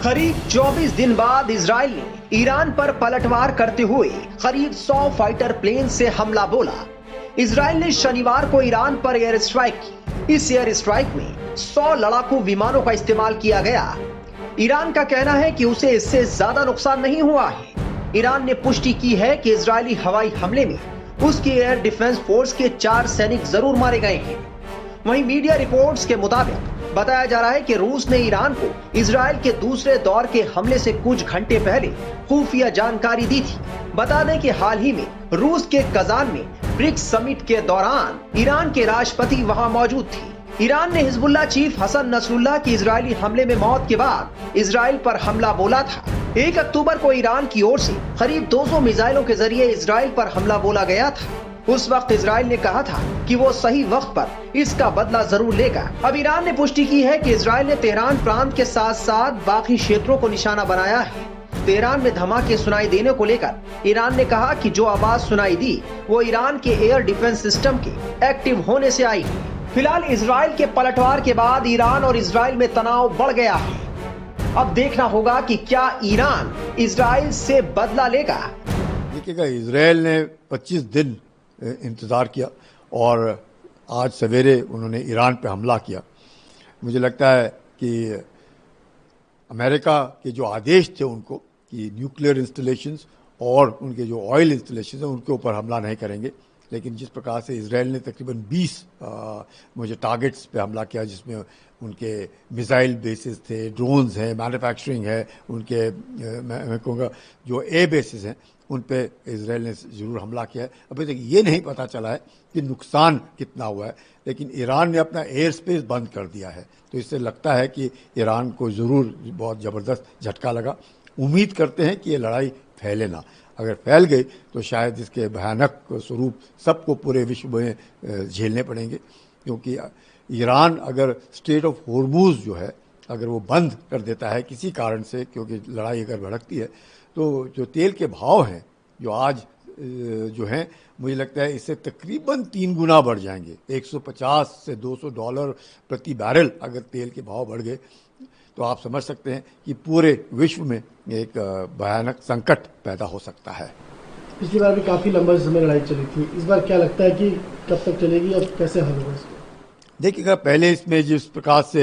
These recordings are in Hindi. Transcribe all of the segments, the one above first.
करीब 24 दिन बाद इजराइल ने ईरान पर पलटवार करते हुए करीब 100 फाइटर प्लेन से हमला बोला। इजराइल ने शनिवार को ईरान पर एयर स्ट्राइक की। इस एयर स्ट्राइक में 100 लड़ाकू विमानों का इस्तेमाल किया गया। ईरान का कहना है कि उसे इससे ज्यादा नुकसान नहीं हुआ है। ईरान ने पुष्टि की है कि इजरायली हवाई हमले में उसके एयर डिफेंस फोर्स के 4 सैनिक जरूर मारे गए हैं। वहीं मीडिया रिपोर्ट्स के मुताबिक बताया जा रहा है कि रूस ने ईरान को इजराइल के दूसरे दौर के हमले से कुछ घंटे पहले खुफिया जानकारी दी थी। बता दें कि हाल ही में रूस के कजान में ब्रिक्स समिट के दौरान ईरान के राष्ट्रपति वहां मौजूद थे। ईरान ने हिजबुल्लाह चीफ हसन नसरुल्लाह की इजरायली हमले में मौत के बाद इजराइल पर हमला बोला था। 1 अक्टूबर को ईरान की ओर से करीब 200 मिसाइलों के जरिए इजराइल पर हमला बोला गया था। उस वक्त इजराइल ने कहा था कि वो सही वक्त पर इसका बदला जरूर लेगा। अब ईरान ने पुष्टि की है कि इजराइल ने तेहरान प्रांत के साथ साथ बाकी क्षेत्रों को निशाना बनाया है। तेहरान में धमाके सुनाई देने को लेकर ईरान ने कहा कि जो आवाज सुनाई दी वो ईरान के एयर डिफेंस सिस्टम के एक्टिव होने से आई है। फिलहाल इजराइल के पलटवार के बाद ईरान और इजराइल में तनाव बढ़ गया है। अब देखना होगा कि क्या ईरान इजराइल से बदला लेगा। देखिएगा, इजराइल ने 25 दिन इंतज़ार किया और आज सवेरे उन्होंने ईरान पे हमला किया। मुझे लगता है कि अमेरिका के जो आदेश थे उनको कि न्यूक्लियर इंस्टॉलेशंस और उनके जो ऑयल इंस्टॉलेशन हैं उनके ऊपर हमला नहीं करेंगे, लेकिन जिस प्रकार से इजराइल ने तकरीबन 20 मुझे टारगेट्स पे हमला किया, जिसमें उनके मिसाइल बेसिस थे, ड्रोन्स हैं, मैन्युफैक्चरिंग है, उनके मैं कहूँगा जो एयर बेसिस हैं उन पे इजराइल ने जरूर हमला किया है। अभी तक ये नहीं पता चला है कि नुकसान कितना हुआ है, लेकिन ईरान ने अपना एयर स्पेस बंद कर दिया है, तो इससे लगता है कि ईरान को जरूर बहुत ज़बरदस्त झटका लगा। उम्मीद करते हैं कि ये लड़ाई फैले ना। अगर फैल गई तो शायद इसके भयानक स्वरूप सबको पूरे विश्व में झेलने पड़ेंगे, क्योंकि ईरान अगर स्ट्रेट ऑफ हॉर्मुज़ जो है अगर वो बंद कर देता है किसी कारण से, क्योंकि लड़ाई अगर भड़कती है तो जो तेल के भाव हैं जो आज जो हैं मुझे लगता है इससे तकरीबन 3 गुना बढ़ जाएंगे। 150 से $200 प्रति बैरल अगर तेल के भाव बढ़ गए तो आप समझ सकते हैं कि पूरे विश्व में एक भयानक संकट पैदा हो सकता है। पिछली बार भी काफ़ी लंबा समय लड़ाई चली थी, इस बार क्या लगता है कि कब तक चलेगी और कैसे हल होगा इसको? देखिएगा, पहले इसमें जिस प्रकार से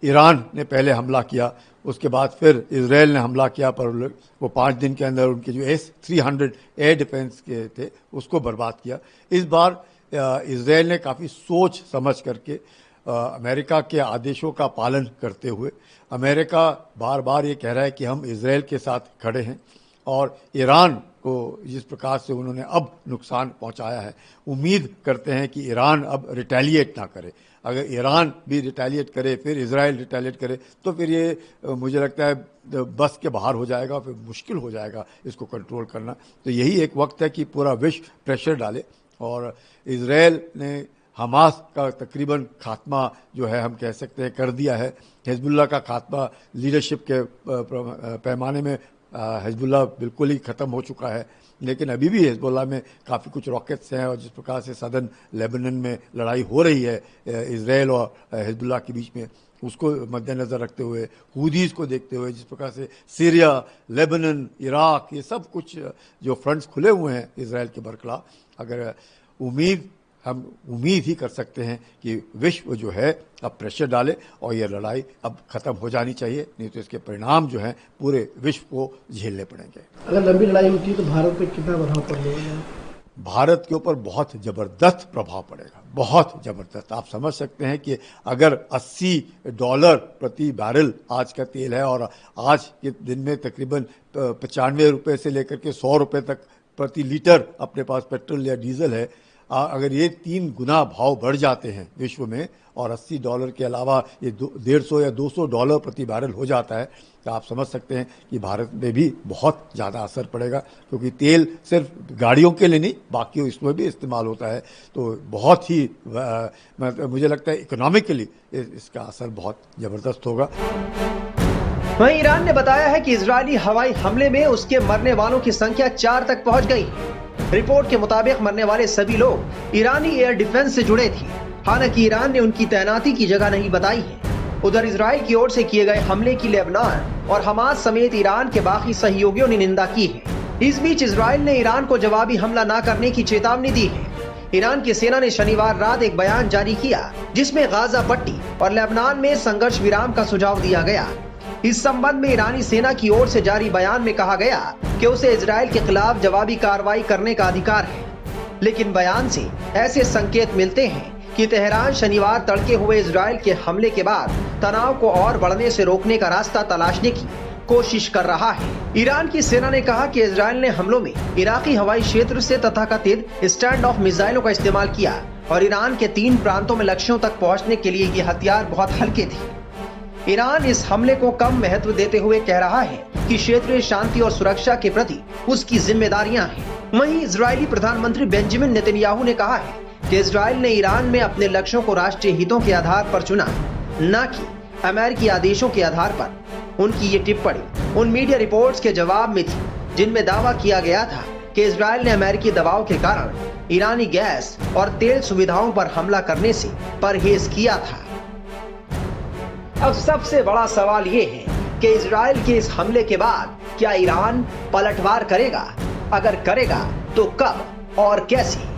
ईरान ने पहले हमला किया, उसके बाद फिर इजराइल ने हमला किया, पर वो 5 दिन के अंदर उनके जो S-300 एयर डिफेंस के थे उसको बर्बाद किया। इस बार इजराइल ने काफ़ी सोच समझ करके अमेरिका के आदेशों का पालन करते हुए, अमेरिका बार बार ये कह रहा है कि हम इजराइल के साथ खड़े हैं, और ईरान को जिस प्रकार से उन्होंने अब नुकसान पहुंचाया है, उम्मीद करते हैं कि ईरान अब रिटेलिएट ना करे। अगर ईरान भी रिटेलिएट करे, फिर इजराइल रिटेलिएट करे, तो फिर ये मुझे लगता है बस के बाहर हो जाएगा, फिर मुश्किल हो जाएगा इसको कंट्रोल करना। तो यही एक वक्त है कि पूरा विश्व प्रेशर डाले, और इजराइल ने हमास का तकरीबन खात्मा जो है हम कह सकते हैं कर दिया है। हिजबुल्लाह का खात्मा लीडरशिप के पैमाने में हिजबुल्लाह बिल्कुल ही ख़त्म हो चुका है, लेकिन अभी भी हिजबुल्लाह में काफ़ी कुछ रॉकेट्स हैं, और जिस प्रकार से सदर्न लेबनान में लड़ाई हो रही है इजराइल और हिजबुल्लाह के बीच में, उसको मद्देनज़र रखते हुए, हूदीज़ को देखते हुए, जिस प्रकार से सीरिया, लेबनान, इराक, ये सब कुछ जो फ्रंट्स खुले हुए हैं इजराइल के बरखिलाफ, अगर हम उम्मीद ही कर सकते हैं कि विश्व जो है अब प्रेशर डाले और ये लड़ाई अब खत्म हो जानी चाहिए, नहीं तो इसके परिणाम जो हैं पूरे विश्व को झेलने पड़ेंगे। अगर लंबी लड़ाई होती है तो भारत पे कितना प्रभाव पड़ेगा? भारत के ऊपर बहुत ज़बरदस्त प्रभाव पड़ेगा, बहुत ज़बरदस्त। आप समझ सकते हैं कि अगर $80 प्रति बैरल आज का तेल है, और आज के दिन में तकरीबन 95 रुपये से लेकर के 100 रुपये तक प्रति लीटर अपने पास पेट्रोल या डीजल है, अगर ये 3 गुना भाव बढ़ जाते हैं विश्व में, और $80 के अलावा ये 150 या $200 प्रति बैरल हो जाता है, तो आप समझ सकते हैं कि भारत में भी बहुत ज़्यादा असर पड़ेगा, क्योंकि तेल सिर्फ गाड़ियों के लिए नहीं बाकी इसमें भी इस्तेमाल होता है। तो बहुत ही मुझे लगता है इकोनॉमिकली इसका असर बहुत ज़बरदस्त होगा। वहीं ईरान ने बताया है कि इजरायली हवाई हमले में उसके मरने वालों की संख्या 4 तक पहुंच गई। रिपोर्ट के मुताबिक मरने वाले सभी लोग ईरानी एयर डिफेंस से जुड़े थे। हालांकि ईरान ने उनकी तैनाती की जगह नहीं बताई है। उधर इजराइल की ओर से किए गए हमले की लेबनान और हमास समेत ईरान के बाकी सहयोगियों ने निंदा की है। इस बीच इजराइल ने ईरान को जवाबी हमला न करने की चेतावनी दी है। ईरान की सेना ने शनिवार रात एक बयान जारी किया जिसमें गाजा पट्टी और लेबनान में संघर्ष विराम का सुझाव दिया गया। इस संबंध में ईरानी सेना की ओर से जारी बयान में कहा गया कि उसे इजराइल के खिलाफ जवाबी कार्रवाई करने का अधिकार है, लेकिन बयान से ऐसे संकेत मिलते हैं कि तेहरान शनिवार तड़के हुए इजराइल के हमले के बाद तनाव को और बढ़ने से रोकने का रास्ता तलाशने की कोशिश कर रहा है। ईरान की सेना ने कहा कि इजराइल ने हमलों में इराकी हवाई क्षेत्र से तथाकथित स्टैंड ऑफ मिसाइलों का इस्तेमाल किया और ईरान के 3 प्रांतों में लक्ष्यों तक पहुंचने के लिए ये हथियार बहुत हल्के थे। ईरान इस हमले को कम महत्व देते हुए कह रहा है कि क्षेत्रीय शांति और सुरक्षा के प्रति उसकी जिम्मेदारियां हैं। वहीं इजरायली प्रधानमंत्री बेंजामिन नेतन्याहू ने कहा है कि इजराइल ने ईरान में अपने लक्ष्यों को राष्ट्रीय हितों के आधार पर चुना, न कि अमेरिकी आदेशों के आधार पर। उनकी ये टिप्पणी उन मीडिया रिपोर्ट्स के जवाब में थी जिनमें दावा किया गया था कि इजराइल ने अमेरिकी दबाव के कारण ईरानी गैस और तेल सुविधाओं पर हमला करने से परहेज किया था। अब सबसे बड़ा सवाल ये है कि इजराइल के इस हमले के बाद क्या ईरान पलटवार करेगा? अगर करेगा तो कब और कैसे?